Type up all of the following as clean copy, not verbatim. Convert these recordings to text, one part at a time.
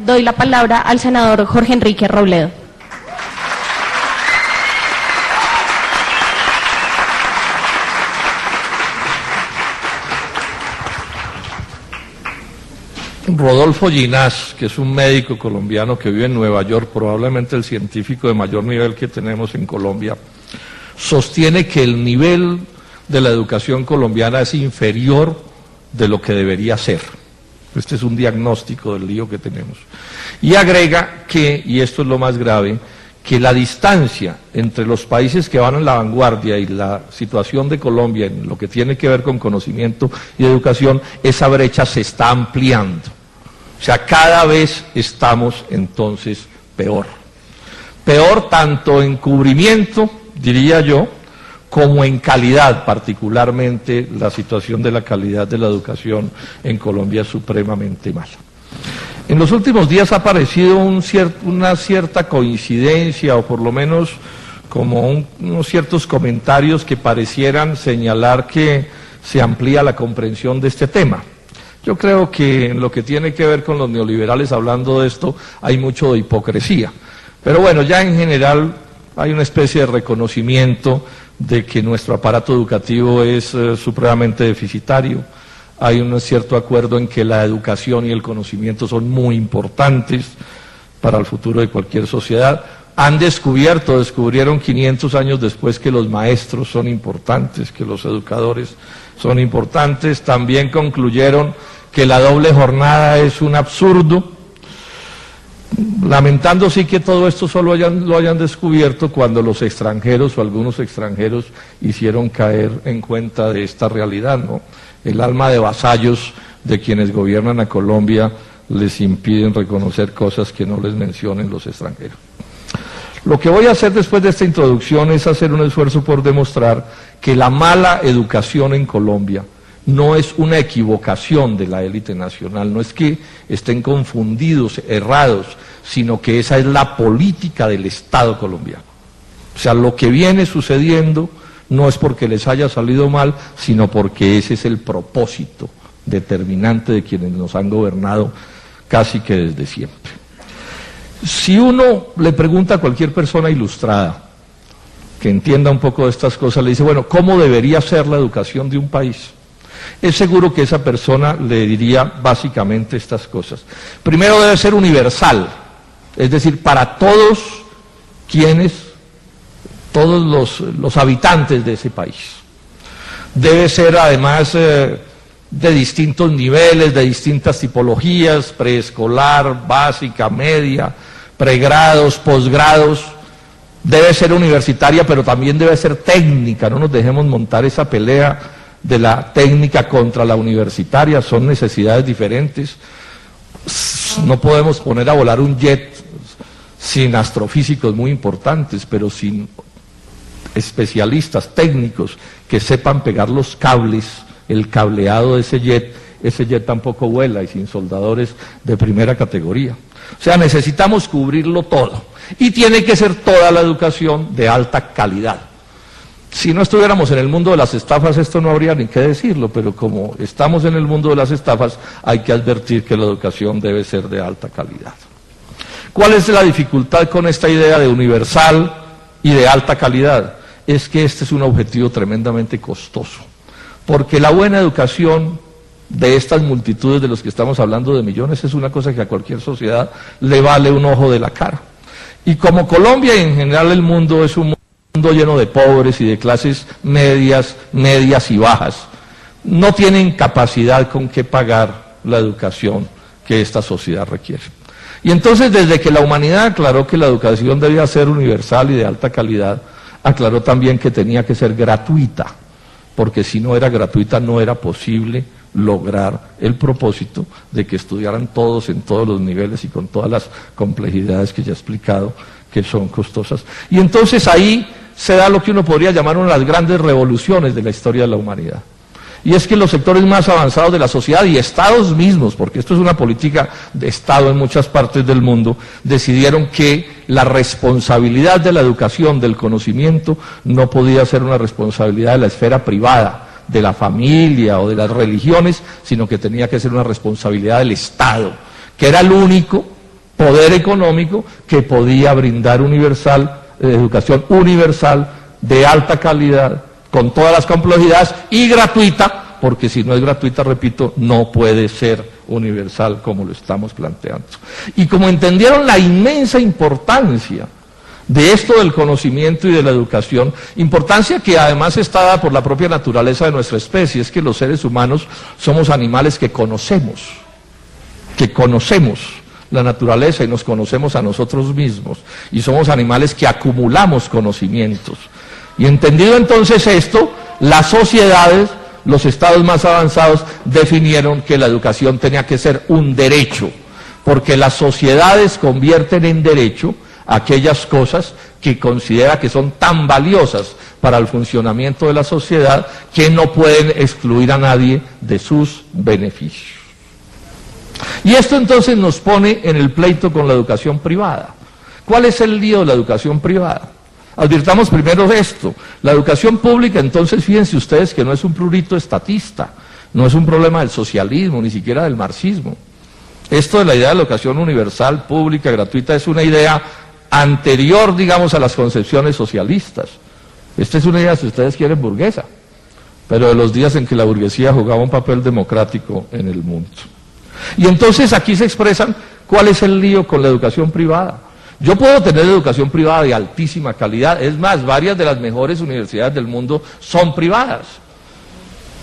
doy la palabra al senador Jorge Enrique Robledo. Rodolfo Ginás, que es un médico colombiano que vive en Nueva York, probablemente el científico de mayor nivel que tenemos en Colombia, sostiene que el nivel de la educación colombiana es inferior de lo que debería ser. Este es un diagnóstico del lío que tenemos. Y agrega que, y esto es lo más grave, que la distancia entre los países que van en la vanguardia y la situación de Colombia en lo que tiene que ver con conocimiento y educación, esa brecha se está ampliando. O sea, cada vez estamos entonces peor. Peor tanto en cubrimiento, diría yo, como en calidad. Particularmente la situación de la calidad de la educación en Colombia es supremamente mala. En los últimos días ha aparecido una cierta coincidencia, o por lo menos como unos ciertos comentarios que parecieran señalar que se amplía la comprensión de este tema. Yo creo que en lo que tiene que ver con los neoliberales hablando de esto hay mucho de hipocresía. Pero bueno, ya en general hay una especie de reconocimiento de que nuestro aparato educativo es supremamente deficitario. Hay un cierto acuerdo en que la educación y el conocimiento son muy importantes para el futuro de cualquier sociedad. Descubrieron 500 años después que los maestros son importantes, que los educadores son importantes. También concluyeron que la doble jornada es un absurdo, lamentando sí que todo esto solo lo hayan descubierto cuando los extranjeros o algunos extranjeros hicieron caer en cuenta de esta realidad, ¿no? El alma de vasallos de quienes gobiernan a Colombia les impiden reconocer cosas que no les mencionen los extranjeros. Lo que voy a hacer después de esta introducción es hacer un esfuerzo por demostrar que la mala educación en Colombia no es una equivocación de la élite nacional, no es que estén confundidos, errados, sino que esa es la política del Estado colombiano. O sea, lo que viene sucediendo no es porque les haya salido mal, sino porque ese es el propósito determinante de quienes nos han gobernado casi que desde siempre. Si uno le pregunta a cualquier persona ilustrada que entienda un poco de estas cosas, le dice, bueno, ¿cómo debería ser la educación de un país? Es seguro que esa persona le diría básicamente estas cosas. Primero, debe ser universal, es decir, para todos los habitantes de ese país. Debe ser además de distintos niveles, de distintas tipologías, preescolar, básica, media, pregrados, posgrados. Debe ser universitaria, pero también debe ser técnica. No nos dejemos montar esa pelea de la técnica contra la universitaria, son necesidades diferentes. No podemos poner a volar un jet sin astrofísicos muy importantes, pero sin especialistas técnicos que sepan pegar los cables, el cableado de ese jet tampoco vuela, y sin soldadores de primera categoría. O sea, necesitamos cubrirlo todo, y tiene que ser toda la educación de alta calidad. Si no estuviéramos en el mundo de las estafas, esto no habría ni que decirlo, pero como estamos en el mundo de las estafas, hay que advertir que la educación debe ser de alta calidad. ¿Cuál es la dificultad con esta idea de universal y de alta calidad? Es que este es un objetivo tremendamente costoso, porque la buena educación de estas multitudes de los que estamos hablando de millones es una cosa que a cualquier sociedad le vale un ojo de la cara. Y como Colombia y en general el mundo es un mundo lleno de pobres y de clases medias y bajas, no tienen capacidad con qué pagar la educación que esta sociedad requiere. Y entonces, desde que la humanidad aclaró que la educación debía ser universal y de alta calidad, aclaró también que tenía que ser gratuita, porque si no era gratuita no era posible lograr el propósito de que estudiaran todos en todos los niveles y con todas las complejidades que ya he explicado, que son costosas. Y entonces ahí se da lo que uno podría llamar una de las grandes revoluciones de la historia de la humanidad. Y es que los sectores más avanzados de la sociedad y estados mismos, porque esto es una política de Estado en muchas partes del mundo, decidieron que la responsabilidad de la educación, del conocimiento, no podía ser una responsabilidad de la esfera privada, de la familia o de las religiones, sino que tenía que ser una responsabilidad del Estado, que era el único poder económico que podía brindar educación universal, de alta calidad, con todas las complejidades y gratuita, porque si no es gratuita, repito, no puede ser universal como lo estamos planteando. Y como entendieron la inmensa importancia de esto del conocimiento y de la educación, importancia que además está dada por la propia naturaleza de nuestra especie, es que los seres humanos somos animales que conocemos la naturaleza y nos conocemos a nosotros mismos, y somos animales que acumulamos conocimientos. Y entendido entonces esto, las sociedades, los estados más avanzados, definieron que la educación tenía que ser un derecho, porque las sociedades convierten en derecho aquellas cosas que considera que son tan valiosas para el funcionamiento de la sociedad que no pueden excluir a nadie de sus beneficios. Y esto entonces nos pone en el pleito con la educación privada. ¿Cuál es el lío de la educación privada? Advirtamos primero esto: la educación pública, entonces, fíjense ustedes que no es un prurito estatista, no es un problema del socialismo, ni siquiera del marxismo. Esto de la idea de la educación universal, pública, gratuita, es una idea anterior, digamos, a las concepciones socialistas. Esta es una idea, si ustedes quieren, burguesa, pero de los días en que la burguesía jugaba un papel democrático en el mundo. Y entonces aquí se expresan cuál es el lío con la educación privada. Yo puedo tener educación privada de altísima calidad, es más, varias de las mejores universidades del mundo son privadas.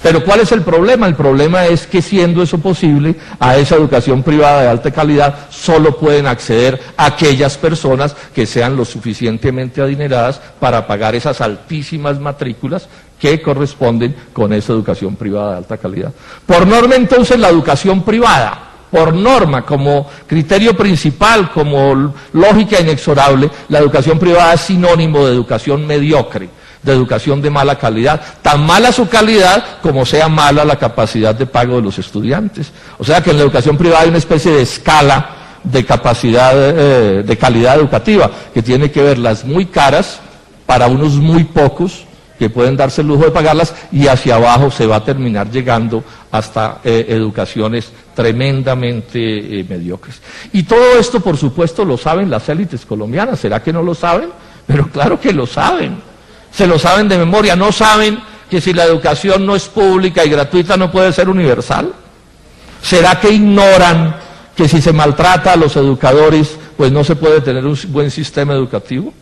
Pero ¿cuál es el problema? El problema es que, siendo eso posible, a esa educación privada de alta calidad solo pueden acceder aquellas personas que sean lo suficientemente adineradas para pagar esas altísimas matrículas que corresponden con esa educación privada de alta calidad. Por norma, entonces, la educación privada, por norma, como criterio principal, como lógica inexorable, la educación privada es sinónimo de educación mediocre, de educación de mala calidad, tan mala su calidad como sea mala la capacidad de pago de los estudiantes. O sea que en la educación privada hay una especie de escala de capacidad, de calidad educativa, que tiene que ver las muy caras para unos muy pocos que pueden darse el lujo de pagarlas, y hacia abajo se va a terminar llegando hasta educaciones tremendamente mediocres. Y todo esto, por supuesto, lo saben las élites colombianas. ¿Será que no lo saben? Pero claro que lo saben. Se lo saben de memoria. ¿No saben que si la educación no es pública y gratuita no puede ser universal? ¿Será que ignoran que si se maltrata a los educadores, pues no se puede tener un buen sistema educativo?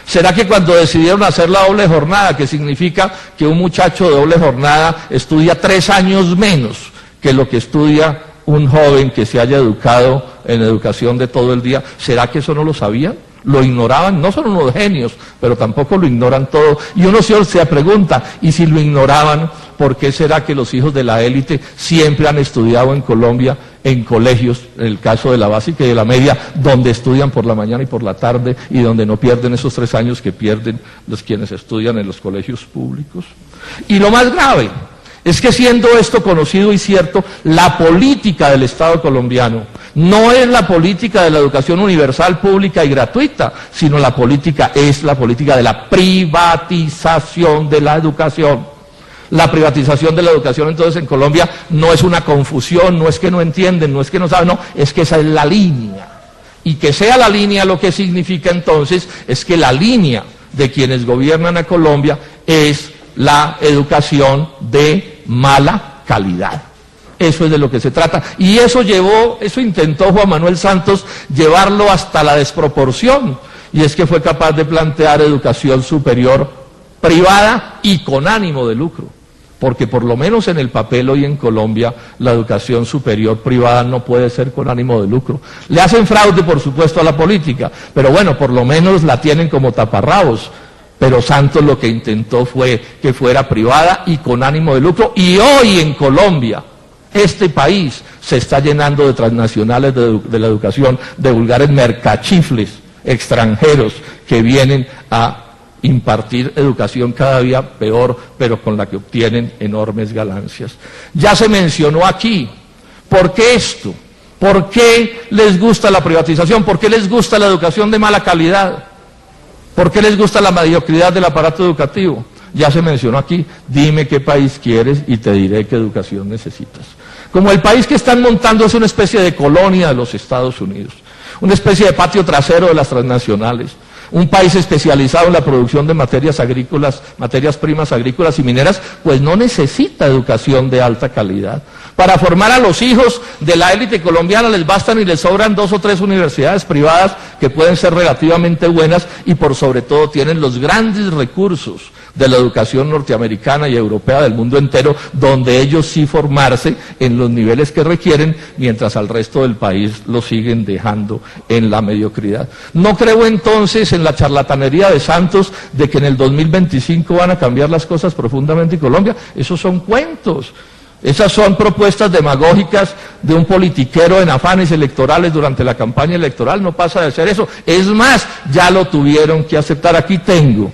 ¿Será que cuando decidieron hacer la doble jornada, que significa que un muchacho de doble jornada estudia 3 años menos que lo que estudia un joven que se haya educado en educación de todo el día, será que eso no lo sabían? ¿Lo ignoraban? No son unos genios, pero tampoco lo ignoran todo. Y uno se pregunta, ¿y si lo ignoraban, por qué será que los hijos de la élite siempre han estudiado en Colombia en colegios, en el caso de la básica y de la media, donde estudian por la mañana y por la tarde, y donde no pierden esos 3 años que pierden los quienes estudian en los colegios públicos? Y lo más grave es que, siendo esto conocido y cierto, la política del Estado colombiano no es la política de la educación universal, pública y gratuita, sino la política es la política de la privatización de la educación. La privatización de la educación, entonces, en Colombia no es una confusión, no es que no entienden, no es que no saben, no, es que esa es la línea. Y que sea la línea, lo que significa entonces es que la línea de quienes gobiernan a Colombia es la educación de mala calidad. Eso es de lo que se trata. Y eso intentó Juan Manuel Santos llevarlo hasta la desproporción. Y es que fue capaz de plantear educación superior privada y con ánimo de lucro. Porque por lo menos en el papel hoy en Colombia, la educación superior privada no puede ser con ánimo de lucro. Le hacen fraude, por supuesto, a la política, pero bueno, por lo menos la tienen como taparrabos. Pero Santos lo que intentó fue que fuera privada y con ánimo de lucro. Y hoy en Colombia, este país se está llenando de transnacionales de la educación, de vulgares mercachifles extranjeros que vienen a impartir educación cada día peor, pero con la que obtienen enormes ganancias. Ya se mencionó aquí, ¿por qué esto? ¿Por qué les gusta la privatización? ¿Por qué les gusta la educación de mala calidad? ¿Por qué les gusta la mediocridad del aparato educativo? Ya se mencionó aquí, dime qué país quieres y te diré qué educación necesitas. Como el país que están montando es una especie de colonia de los Estados Unidos. una especie de patio trasero de las transnacionales, un país especializado en la producción de materias agrícolas, materias primas agrícolas y mineras, pues no necesita educación de alta calidad. Para formar a los hijos de la élite colombiana les bastan y les sobran 2 o 3 universidades privadas que pueden ser relativamente buenas y por sobre todo tienen los grandes recursos de la educación norteamericana y europea del mundo entero, donde ellos sí formarse en los niveles que requieren, mientras al resto del país lo siguen dejando en la mediocridad. No creo entonces en la charlatanería de Santos de que en el 2025 van a cambiar las cosas profundamente en Colombia. Esos son cuentos. Esas son propuestas demagógicas de un politiquero en afanes electorales durante la campaña electoral. No pasa de ser eso. Es más, ya lo tuvieron que aceptar. Aquí tengo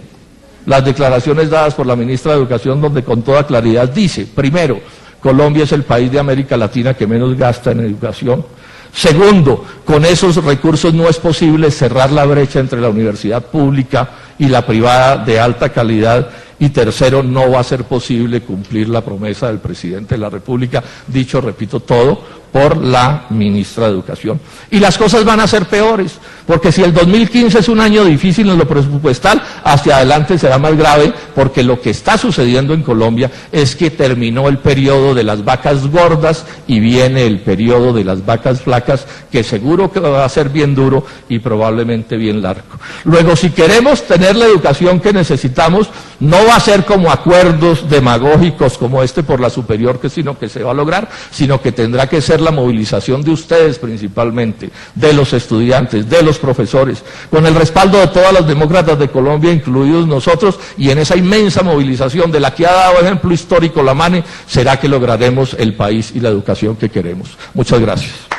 las declaraciones dadas por la ministra de Educación, donde con toda claridad dice: primero, Colombia es el país de América Latina que menos gasta en educación. Segundo, con esos recursos no es posible cerrar la brecha entre la universidad pública y la privada de alta calidad. Y tercero, no va a ser posible cumplir la promesa del presidente de la República, dicho, repito, todo por la ministra de Educación. Y las cosas van a ser peores, porque si el 2015 es un año difícil en lo presupuestal, hacia adelante será más grave, porque lo que está sucediendo en Colombia es que terminó el periodo de las vacas gordas y viene el periodo de las vacas flacas, que seguro que va a ser bien duro y probablemente bien largo. Luego, si queremos tener la educación que necesitamos, no va a ser como acuerdos demagógicos como este por la superior, sino que se va a lograr, sino que tendrá que ser la movilización de ustedes principalmente, de los estudiantes, de los profesores, con el respaldo de todos los demócratas de Colombia, incluidos nosotros, y en esa inmensa movilización de la que ha dado ejemplo histórico la MANE, será que lograremos el país y la educación que queremos. Muchas gracias.